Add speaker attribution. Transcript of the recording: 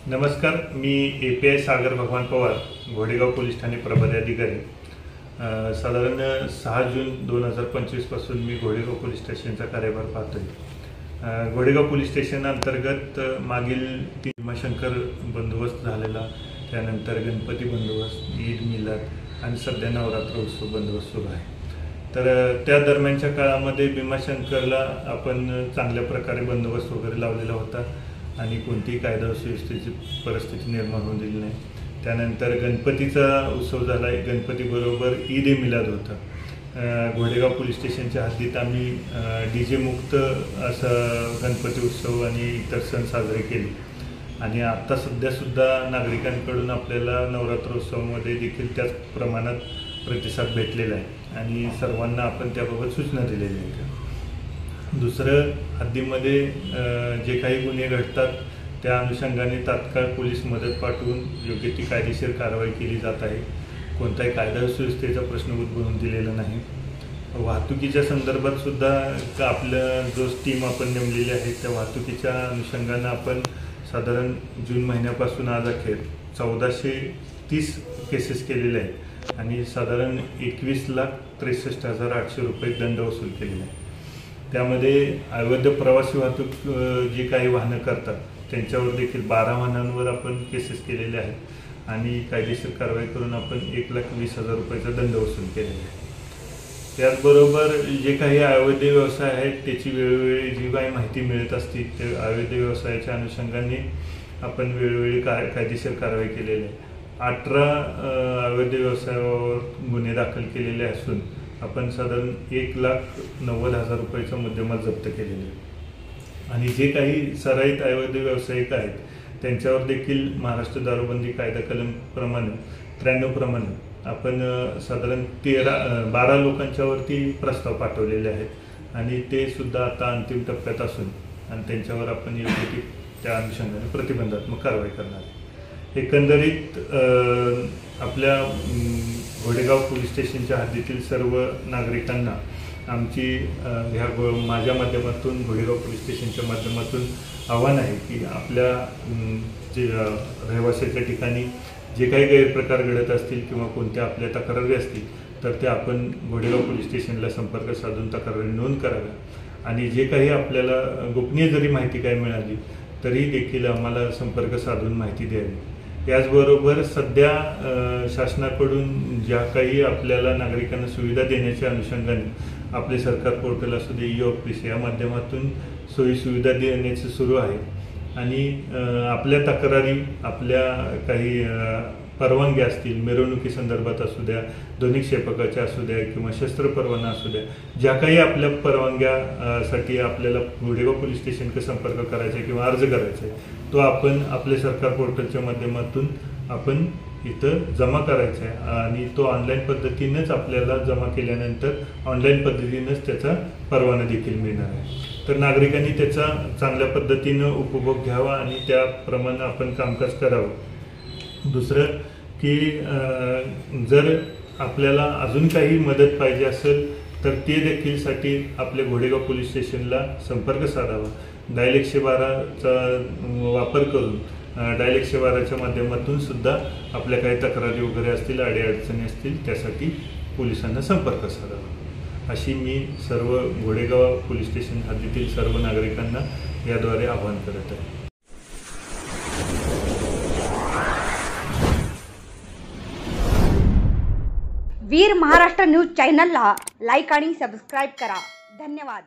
Speaker 1: नमस्कार, मी API सागर भगवान Pawar, घोडेगाव police Thane प्रभारी अधिकारी। साधारण 6 जून 2025 पासून मी घोडेगाव पोलीस स्टेशनचा कार्यभार पाहतोय। घोडेगाव पोलीस स्टेशन अंतर्गत मागील भीमाशंकर बंदोबस्त झालेला, त्यानंतर गणपती बंदोबस्त, ईद मिलाद आणि सध्या नवरात्र उत्सव बंदोबस्त सुरू आहे। तर त्या दरम्यानच्या काळामध्ये भीमाशंकरला आपण चांगल्या प्रकारे बंदोबस्त वगैरे लावलेला होता आणि कोणतीही कायदा सुव्यवस्थेची परिस्थिती निर्माण होऊ दिली नाही। त्यानंतर गणपतीचा उत्सव झाला, गणपतीबरोबर ईद ए मिलाद होता। घोडेगाव पोलीस स्टेशनच्या हद्दीत आम्ही DJ मुक्त असा गणपती उत्सव आणि इतर सण साजरे केले आणि आता सध्यासुद्धा नागरिकांकडून आपल्याला नवरात्रोत्सवामध्ये देखील त्याच प्रमाणात प्रतिसाद भेटलेला आहे आणि सर्वांना आपण त्याबाबत सूचना दिलेल्या आहेत। दुसरं, हद्दीमध्ये जे काही गुन्हे घडतात त्या अनुषंगाने तात्काळ पोलीस मदत पाठवून योग्य ती कायदेशीर कारवाई केली जात आहे। कोणताही कायदा सुव्यवस्थेचा प्रश्न उद्भवून दिलेला नाही। वाहतुकीच्या संदर्भात सुद्धा आपलं जो टीम आपण नेमलेली आहे त्या वाहतुकीच्या अनुषंगानं आपण साधारण जून महिन्यापासून आज अखेर 1430 केसेस केलेले आहेत आणि साधारण 21,63,800 रुपये दंड वसूल केलेला आहे। त्यामध्ये अवैध प्रवासी वाहतूक जी काही वाहनं करतात त्यांच्यावर देखील 12 वाहनांवर आपण केसेस केलेले आहेत आणि कायदेशीर कारवाई करून आपण 1,20,000 रुपयाचा दंड वसूल केलेला आहे। त्याचबरोबर जे काही अवैध व्यवसाय आहेत त्याची वेळोवेळी जी काही माहिती मिळत असते ते अवैध व्यवसायाच्या अनुषंगाने आपण वेळोवेळी कायदेशीर कारवाई केलेली आहे। 18 अवैध व्यवसायावर गुन्हे दाखल केलेले असून आपण साधारण 1,90,000 रुपयाचा मुद्देमाल जप्त केलेले आहे आणि जे काही सराईत अवैध व्यावसायिक आहेत त्यांच्यावर देखील महाराष्ट्र दारूबंदी कायदा कलम प्रमाणे 93 प्रमाणे आपण साधारण 12 लोकांच्यावरती प्रस्ताव पाठवलेले आहेत आणि ते सुद्धा आता अंतिम टप्प्यात असून आणि त्यांच्यावर आपण योग्य ती त्या अनुषंगाने प्रतिबंधात्मक कारवाई करणार आहे। एकंदरीत आपल्या घोडेगाव पोलीस स्टेशनच्या हद्दीतील सर्व नागरिकांना आमची माझ्या माध्यमातून घोडेगाव पोलीस स्टेशनच्या माध्यमातून आव्हान आहे की आपल्या जे रहिवाशाच्या ठिकाणी जे काही गैरप्रकार घडत असतील किंवा कोणत्या आपल्या तक्रारी असतील तर ते आपण घोडेगाव पोलीस स्टेशनला संपर्क साधून तक्रारी नोंद कराव्या आणि जे काही आपल्याला गोपनीय जरी माहिती काही मिळाली तरी देखील आम्हाला संपर्क साधून माहिती द्यावी। याचबरोबर सध्या शासनाकडून ज्या काही आपल्याला नागरिकांना सुविधा देण्याच्या अनुषंगाने आपले सरकार पोर्टल असू दे, ई-ऑफिस या माध्यमातून सोयीसुविधा देण्याचे सुरू आहे आणि आपल्या तक्रारी, आपल्या काही परवानग्या असतील, मिरवणुकी संदर्भात असू द्या, ध्वनिक क्षेपकाच्या असू द्या किंवा शस्त्र परवाना असू द्या, ज्या काही आपल्या परवानग्यासाठी आपल्याला घोडेगाव पोलीस स्टेशनचा संपर्क करायचा किंवा अर्ज करायचा आहे तो आपण आपल्या सरकार पोर्टलच्या माध्यमातून आपण इथं जमा करायचा आहे आणि तो ऑनलाईन पद्धतीनेच आपल्याला जमा केल्यानंतर ऑनलाईन पद्धतीनेच त्याचा परवाना देखील मिळणार आहे। तर नागरिकांनी त्याचा चांगल्या पद्धतीनं उपभोग घ्यावा आणि त्याप्रमाणे आपण कामकाज करावं। दुसरं की जर आपल्याला अजून काही मदत पाहिजे असेल तर ते देखील साठी आपल्या घोडेगाव पोलीस स्टेशनला संपर्क साधावा। डायल 112चा वापर करून डायल 112च्या माध्यमातून सुद्धा आपल्या काही तक्रारी वगैरे असतील, अडीअडचणी असतील त्यासाठी पोलिसांना संपर्क साधावा अशी मी सर्व घोडेगाव पोलीस स्टेशन हद्दीतील सर्व नागरिकांना याद्वारे आवाहन करत आहे।
Speaker 2: वीर महाराष्ट्र न्यूज चॅनलला लाईक आणि सबस्क्राईब करा। धन्यवाद।